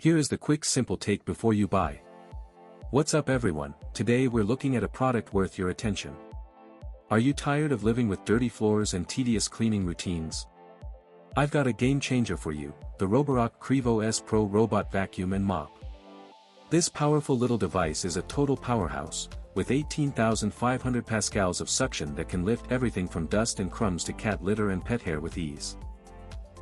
Here is the quick simple take before you buy. What's up everyone, today we're looking at a product worth your attention. Are you tired of living with dirty floors and tedious cleaning routines? I've got a game changer for you, the roborock Qrevo S Pro Robot Vacuum and Mop. This powerful little device is a total powerhouse, with 18,500 pascals of suction that can lift everything from dust and crumbs to cat litter and pet hair with ease.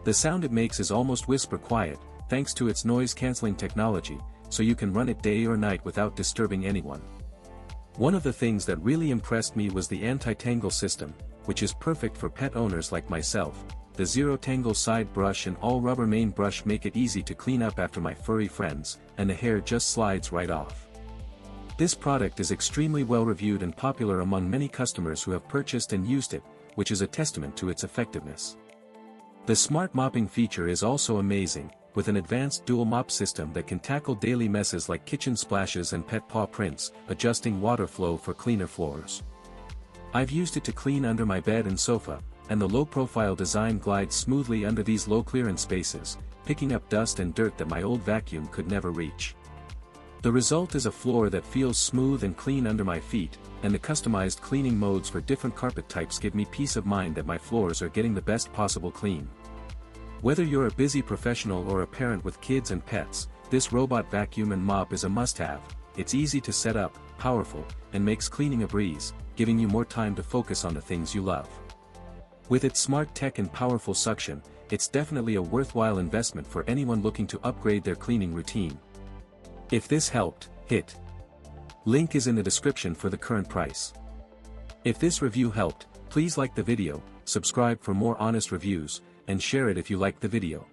The sound it makes is almost whisper quiet, thanks to its noise-canceling technology, so you can run it day or night without disturbing anyone. One of the things that really impressed me was the Anti-Tangle System, which is perfect for pet owners like myself. The zero-tangle side brush and all-rubber main brush make it easy to clean up after my furry friends, and the hair just slides right off. This product is extremely well-reviewed and popular among many customers who have purchased and used it, which is a testament to its effectiveness. The smart mopping feature is also amazing, with an advanced dual mop system that can tackle daily messes like kitchen splashes and pet paw prints, adjusting water flow for cleaner floors. I've used it to clean under my bed and sofa, and the low-profile design glides smoothly under these low-clearance spaces, picking up dust and dirt that my old vacuum could never reach. The result is a floor that feels smooth and clean under my feet, and the customized cleaning modes for different carpet types give me peace of mind that my floors are getting the best possible clean. Whether you're a busy professional or a parent with kids and pets, this robot vacuum and mop is a must-have. It's easy to set up, powerful, and makes cleaning a breeze, giving you more time to focus on the things you love. With its smart tech and powerful suction, it's definitely a worthwhile investment for anyone looking to upgrade their cleaning routine. If this helped, hit link is in the description for the current price. If this review helped, please like the video, subscribe for more honest reviews, and share it if you liked the video.